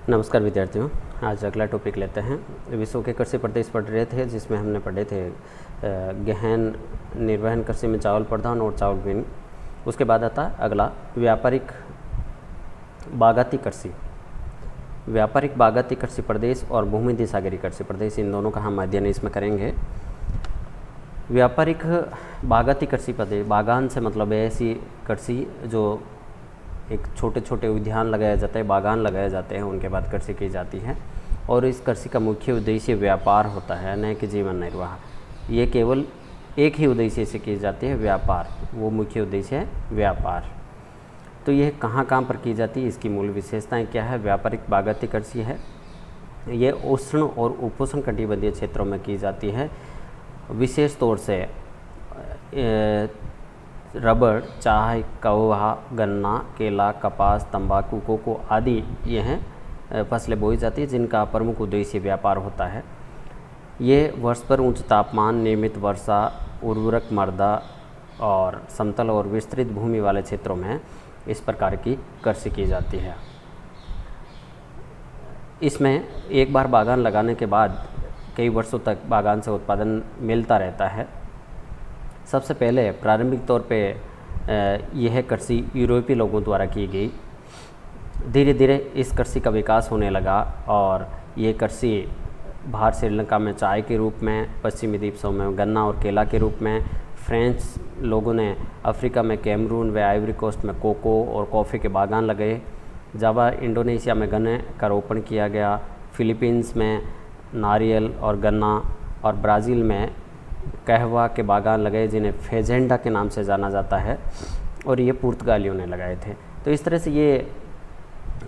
नमस्कार विद्यार्थियों। आज अगला टॉपिक लेते हैं। विश्व के कृषि प्रदेश पढ़ रहे थे, जिसमें हमने पढ़े थे गहन निर्वहन कृषि में चावल प्रधान और चावल बिन। उसके बाद आता अगला व्यापारिक बागाती कृषि। व्यापारिक बागाती कृषि प्रदेश और भूमध्य सागरीय कृषि प्रदेश, इन दोनों का हम अध्ययन इसमें करेंगे। व्यापारिक बागाती कृषि प्रदेश, बागान से मतलब है ऐसी कृषि जो एक छोटे छोटे उद्यान लगाया जाता है, बागान लगाए जाते हैं, उनके बाद कृषि की जाती है। और इस कृषि का मुख्य उद्देश्य व्यापार होता है, न कि जीवन निर्वाह। ये केवल एक ही उद्देश्य से की जाती है, व्यापार, वो मुख्य उद्देश्य है व्यापार। तो यह कहाँ कहाँ पर की जाती है, इसकी मूल विशेषताएं क्या है। व्यापारिक बागाती कृषि है, ये उष्ण और उपोष्ण कटिबंधीय क्षेत्रों में की जाती है। विशेष तौर से रबड़, चाय, कौवा, गन्ना, केला, कपास, तंबाकू, कोको आदि ये हैं फसलें बोई जाती है, जिनका प्रमुख उद्देश्य व्यापार होता है। ये वर्ष पर उच्च तापमान, नियमित वर्षा, उर्वरक मृदा और समतल और विस्तृत भूमि वाले क्षेत्रों में इस प्रकार की कृषि की जाती है। इसमें एक बार बागान लगाने के बाद कई वर्षों तक बागान से उत्पादन मिलता रहता है। सबसे पहले प्रारंभिक तौर पे यह कृषि यूरोपीय लोगों द्वारा की गई। धीरे धीरे इस कृषि का विकास होने लगा और ये कृषि बाहर श्रीलंका में चाय के रूप में, पश्चिमी द्वीप समूह में गन्ना और केला के रूप में, फ्रेंच लोगों ने अफ्रीका में कैमरून व आइवरी कोस्ट में कोको और कॉफ़ी के बागान लगाए। जावा इंडोनेशिया में गन्ने का रोपण किया गया। फिलीपींस में नारियल और गन्ना, और ब्राज़ील में कहवा के बागान लगाए, जिन्हें फेजेंडा के नाम से जाना जाता है, और ये पुर्तगालियों ने लगाए थे। तो इस तरह से ये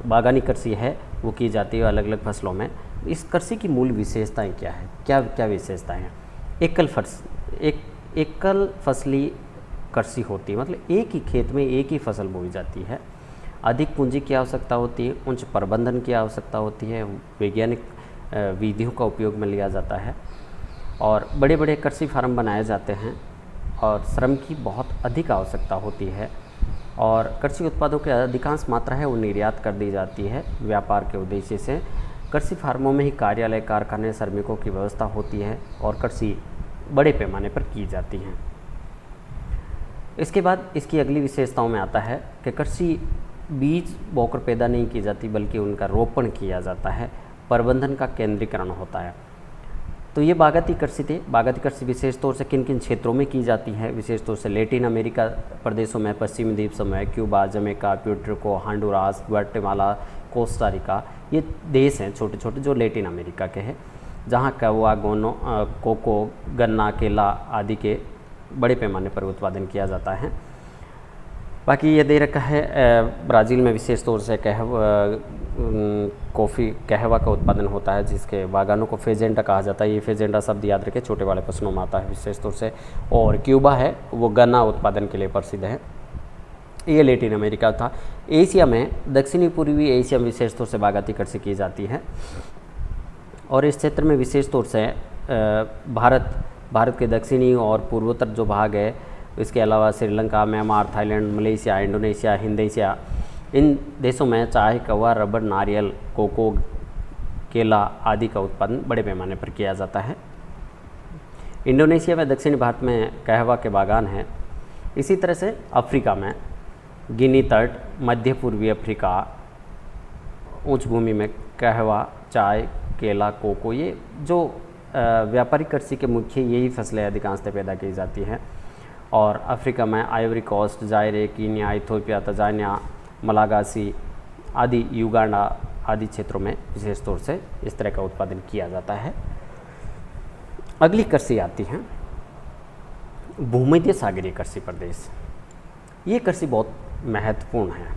बागानी कृषि है वो की जाती है अलग अलग फसलों में। इस कृषि की मूल विशेषताएं क्या है, क्या क्या विशेषताएं हैं। एकल फसली कृषि होती है, मतलब एक ही खेत में एक ही फसल बोई जाती है। अधिक पूंजी की आवश्यकता होती है, उच्च प्रबंधन की आवश्यकता होती है, वैज्ञानिक विधियों का उपयोग में लिया जाता है, और बड़े बड़े कृषि फार्म बनाए जाते हैं, और श्रम की बहुत अधिक आवश्यकता होती है, और कृषि उत्पादों की अधिकांश मात्रा है वो निर्यात कर दी जाती है व्यापार के उद्देश्य से। कृषि फार्मों में ही कार्यालय, कारखाने, श्रमिकों की व्यवस्था होती है, और कृषि बड़े पैमाने पर की जाती है। इसके बाद इसकी अगली विशेषताओं में आता है कि कृषि बीज बोकर पैदा नहीं की जाती, बल्कि उनका रोपण किया जाता है। प्रबंधन का केंद्रीकरण होता है। तो ये बागाती कृषि थे। बागाती कृषि विशेष तौर से किन किन क्षेत्रों में की जाती है, विशेष तौर से लैटिन अमेरिका प्रदेशों में, पश्चिमी द्वीप समूह, Cuba, Jamaica, Puerto, Honduras, Guatemala, Costa Rica, ये देश हैं छोटे छोटे जो लैटिन अमेरिका के हैं, जहाँ कौवा, कोको, गन्ना, केला आदि के बड़े पैमाने पर उत्पादन किया जाता है। बाकी ये दे रखा है ब्राज़ील में विशेष तौर से कहवा का उत्पादन होता है, जिसके बागानों को फेजेंडा कहा जाता है। ये फेजेंडा शब्द याद रखें, छोटे वाले फसलों में आता है विशेष तौर से। और क्यूबा है वो गन्ना उत्पादन के लिए प्रसिद्ध है। ये लैटिन अमेरिका था। एशिया में, दक्षिणी पूर्वी एशिया में विशेष तौर से बागाती कृषि की जाती है, और इस क्षेत्र में विशेष तौर से भारत के दक्षिणी और पूर्वोत्तर जो भाग है, इसके अलावा Sri Lanka, Myanmar, Thailand, Malaysia, Indonesia, Hind Asia, इन देशों में चाय, कौवा, रबड़, नारियल, कोको, केला आदि का उत्पादन बड़े पैमाने पर किया जाता है। इंडोनेशिया में, दक्षिणी भारत में कहवा के बागान हैं। इसी तरह से अफ्रीका में गिनी तट, मध्य पूर्वी अफ्रीका, उच्च भूमि में कहवा, चाय, केला, कोको, ये जो व्यापारिक कृषि के मुख्य यही फसलें अधिकांशतः पैदा की जाती हैं। और अफ्रीका में Ivory Coast, Zaire, Kenya, Ethiopia, Tanzania, Malagasy आदि, युगांडा आदि क्षेत्रों में विशेष तौर से इस तरह का उत्पादन किया जाता है। अगली कृषि आती है भूमध्य सागरीय कृषि प्रदेश। ये कृषि बहुत महत्वपूर्ण है।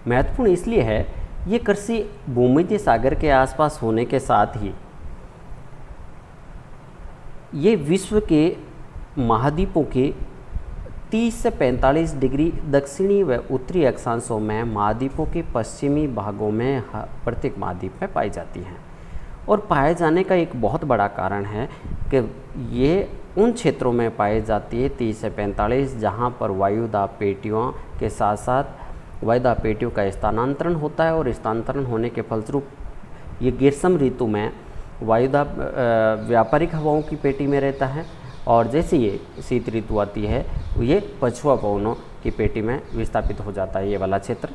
महत्वपूर्ण इसलिए है, ये कृषि भूमध्य सागर के आसपास होने के साथ ही ये विश्व के महाद्वीपों के 30 से 45 डिग्री दक्षिणी व उत्तरी अक्षांशों में, महाद्वीपों के पश्चिमी भागों में प्रत्येक महाद्वीप में पाई जाती हैं। और पाए जाने का एक बहुत बड़ा कारण है कि ये उन क्षेत्रों में पाई जाती है 30 से 45, जहाँ पर वायुदाब पेटियों के साथ साथ वायुदाब पेटियों का स्थानांतरण होता है और स्थानांतरण होने के फलस्वरूप ये ग्रीष्म ऋतु में वायुदाब व्यापारिक हवाओं की पेटी में रहता है, और जैसे ये शीत ऋतु आती है ये पछुआ पवनों की पेटी में विस्थापित हो जाता है ये वाला क्षेत्र।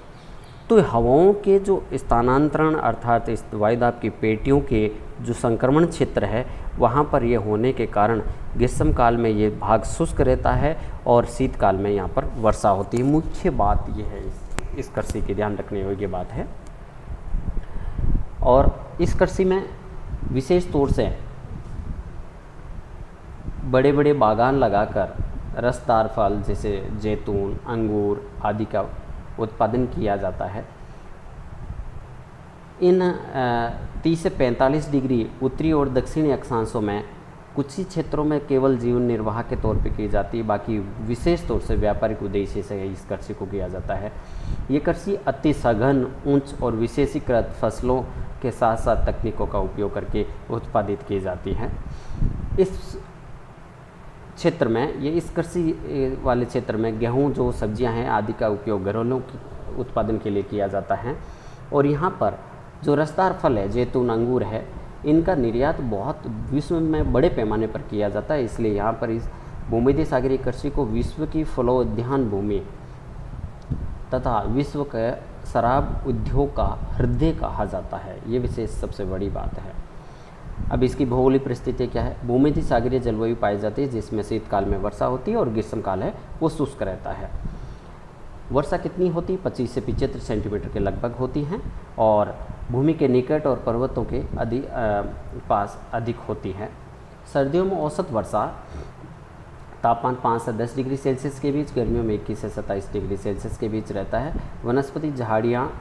तो हवाओं के जो स्थानांतरण अर्थात इस वायुदाब की पेटियों के जो संक्रमण क्षेत्र है वहाँ पर ये होने के कारण ग्रीष्म काल में ये भाग शुष्क रहता है और शीतकाल में यहाँ पर वर्षा होती है। मुख्य बात ये है इस कृषि की ध्यान रखने योग्य बात है। और इस कृषि में विशेष तौर से बड़े बड़े बागान लगाकर रसदार फल जैसे जैतून, अंगूर आदि का उत्पादन किया जाता है। इन 30 से 45 डिग्री उत्तरी और दक्षिणी अक्षांशों में कुछ ही क्षेत्रों में केवल जीवन निर्वाह के तौर पे की जाती है, बाकी विशेष तौर से व्यापारिक उद्देश्य से इस कृषि को किया जाता है। ये कृषि अति सघन, उच्च और विशेषीकृत फसलों के साथ साथ तकनीकों का उपयोग करके उत्पादित की जाती है। इस क्षेत्र में इस कृषि वाले क्षेत्र में गेहूं जो सब्जियां हैं आदि का उपयोग घरेलू उत्पादन के लिए किया जाता है। और यहाँ पर जो रसदार फल है, जैतून, अंगूर है, इनका निर्यात बहुत विश्व में बड़े पैमाने पर किया जाता है। इसलिए यहाँ पर इस भूमध्य सागरीय कृषि को विश्व की फलोद्यान भूमि तथा विश्व के शराब उद्योग का हृदय कहा जाता है। ये विशेष सबसे बड़ी बात है। अब इसकी भौगोलिक परिस्थिति क्या है? भूमध्य सागरीय जलवायु पाई जाती है जिसमें शीतकाल में वर्षा होती है और ग्रीष्मकाल है वो शुष्क रहता है। वर्षा कितनी होती? 25 से 75 सेंटीमीटर के लगभग होती हैं और भूमि के निकट और पर्वतों के पास अधिक होती है। सर्दियों में औसत वर्षा तापमान 5 से 10 डिग्री सेल्सियस के बीच, गर्मियों में 21 से 27 डिग्री सेल्सियस के बीच रहता है। वनस्पति झाड़ियाँ,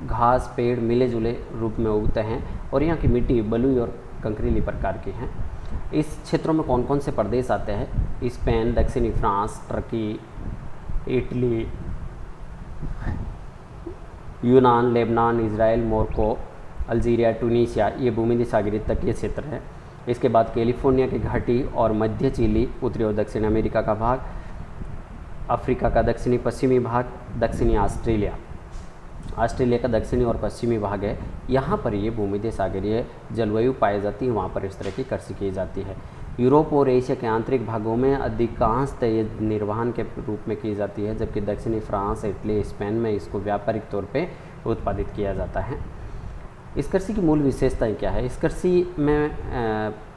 घास, पेड़ मिले जुले रूप में उगते हैं और यहाँ की मिट्टी बलुई और कंकरीली प्रकार की हैं। इस क्षेत्रों में कौन कौन से प्रदेश आते हैं? स्पेन, दक्षिणी फ्रांस, टर्की, इटली, यूनान, Lebanon, Israel, Morocco, Algeria, Tunisia, ये भूमध्य सागरीय तटीय क्षेत्र है। इसके बाद कैलिफोर्निया की घाटी और मध्य चिली, उत्तरी और दक्षिण अमेरिका का भाग, अफ्रीका का दक्षिणी पश्चिमी भाग, दक्षिणी ऑस्ट्रेलिया का दक्षिणी और पश्चिमी भाग है। यहाँ पर ये भूमध्य सागरीय जलवायु पाई जाती है, वहाँ पर इस तरह की कृषि की जाती है। यूरोप और एशिया के आंतरिक भागों में अधिकांशतः ये निर्वहन के रूप में की जाती है, जबकि दक्षिणी फ्रांस, इटली, स्पेन में इसको व्यापारिक तौर पे उत्पादित किया जाता है। इस कृषि की मूल विशेषताएं क्या है? इस कृषि में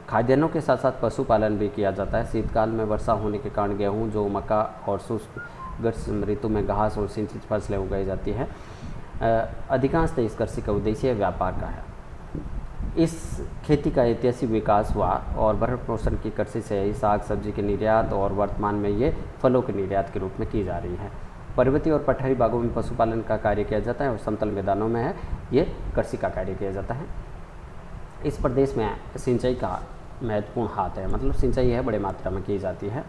खाद्यान्नों के साथ साथ पशुपालन भी किया जाता है। शीतकाल में वर्षा होने के कारण गेहूँ, जौ, मक्का और शुष्क ग्रीष्म ऋतु में घास और सिंचित फसलें उगाई जाती है। अधिकांशतः इस कृषि का उद्देश्य व्यापार का है। इस खेती का ऐतिहासिक विकास हुआ और भरण पोषण की कृषि से ही साग सब्जी के निर्यात और वर्तमान में ये फलों के निर्यात के रूप में की जा रही है। पर्वतीय और पठारी भागों में पशुपालन का कार्य किया जाता है और समतल मैदानों में है ये कृषि का कार्य किया जाता है। इस प्रदेश में सिंचाई का महत्वपूर्ण हाथ है, मतलब सिंचाई है बड़े मात्रा में की जाती है।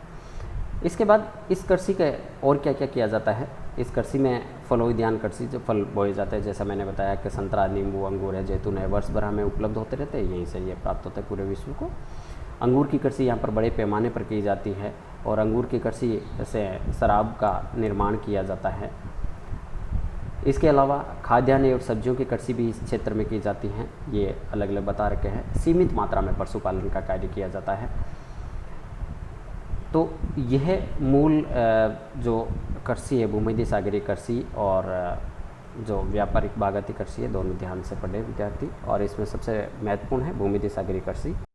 इसके बाद इस कृषि के और क्या क्या किया जाता है? इस कृषि में फलोद्यान कृषि, जो फल बोए जाते हैं, जैसा मैंने बताया कि संतरा, नींबू, अंगूर है, जैतून है, वर्ष भर हमें उपलब्ध होते रहते हैं, यहीं से ये प्राप्त होता है पूरे विश्व को। अंगूर की कृषि यहाँ पर बड़े पैमाने पर की जाती है और अंगूर की कृषि से शराब का निर्माण किया जाता है। इसके अलावा खाद्यान्न और सब्जियों की कृषि भी इस क्षेत्र में की जाती हैं, ये अलग अलग बता रखे हैं। सीमित मात्रा में पशुपालन का कार्य किया जाता है। तो यह मूल जो कृषि है भूमध्य सागरीय कृषि और जो व्यापारिक बागायती कृषि है, दोनों ध्यान से पढ़े विद्यार्थी। और इसमें सबसे महत्वपूर्ण है भूमध्य सागरीय कृषि।